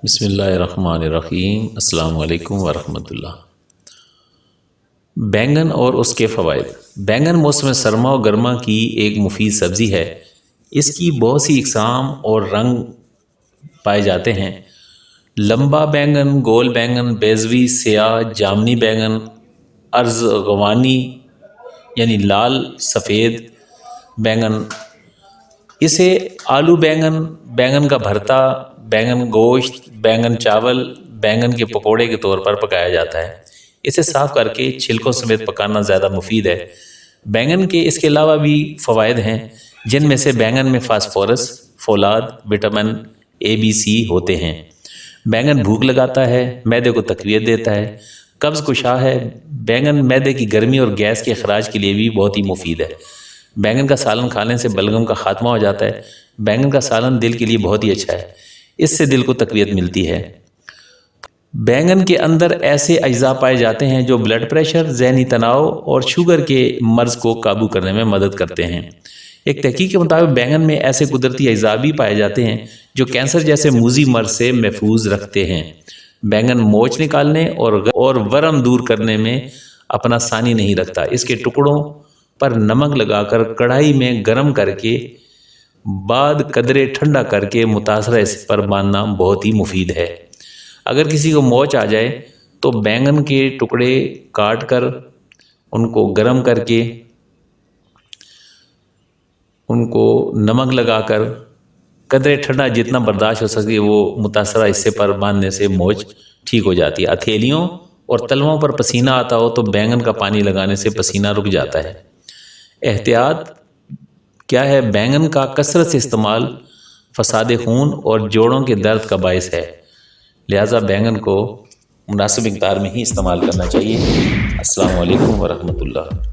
بسم اللہ الرحمن الرحیم۔ السلام علیکم ورحمۃ اللہ۔ بینگن اور اس کے فوائد۔ بینگن موسم سرما و گرما کی ایک مفید سبزی ہے۔ اس کی بہت سی اقسام اور رنگ پائے جاتے ہیں۔ لمبا بینگن، گول بینگن، بیضوی، سیاہ، جامنی بینگن، ارزغوانی یعنی لال سفید بینگن، اسے آلو بینگن، بینگن کا بھرتا، بینگن گوشت، بینگن چاول، بینگن کے پکوڑے کے طور پر پکایا جاتا ہے۔ اسے صاف کر کے چھلکوں سمیت پکانا زیادہ مفید ہے۔ بینگن کے اس کے علاوہ بھی فوائد ہیں، جن میں سے بینگن میں فاسفورس، فولاد، وٹامن اے بی سی ہوتے ہیں۔ بینگن بھوک لگاتا ہے، معدے کو تقویت دیتا ہے، قبض کشا ہے۔ بینگن معدے کی گرمی اور گیس کے اخراج کے لیے بھی بہت ہی مفید ہے۔ بینگن کا سالن کھانے سے بلغم کا خاتمہ ہو جاتا ہے۔ بینگن کا سالن دل کے لیے بہت ہی اچھا ہے، اس سے دل کو تقویت ملتی ہے۔ بینگن کے اندر ایسے اجزاء پائے جاتے ہیں جو بلڈ پریشر، ذہنی تناؤ اور شوگر کے مرض کو قابو کرنے میں مدد کرتے ہیں۔ ایک تحقیق کے مطابق بینگن میں ایسے قدرتی اجزاء بھی پائے جاتے ہیں جو کینسر جیسے موذی مرض سے محفوظ رکھتے ہیں۔ بینگن موچ نکالنے اور ورم دور کرنے میں اپنا ثانی نہیں رکھتا۔ اس کے ٹکڑوں پر نمک لگا کر کڑھائی میں گرم کر کے بعد قدرے ٹھنڈا کر کے متاثرہ حصے پر باندھنا بہت ہی مفید ہے۔ اگر کسی کو موچ آ جائے تو بینگن کے ٹکڑے کاٹ کر ان کو گرم کر کے ان کو نمک لگا کر قدرے ٹھنڈا جتنا برداشت ہو سکے وہ متاثرہ حصے پر باندھنے سے موچ ٹھیک ہو جاتی ہے۔ ہتھیلیوں اور تلووں پر پسینہ آتا ہو تو بینگن کا پانی لگانے سے پسینہ رک جاتا ہے۔ احتیاط کیا ہے؟ بینگن کا کثرت سے استعمال فساد خون اور جوڑوں کے درد کا باعث ہے، لہٰذا بینگن کو مناسب مقدار میں ہی استعمال کرنا چاہیے۔ السلام علیکم ورحمۃ اللہ۔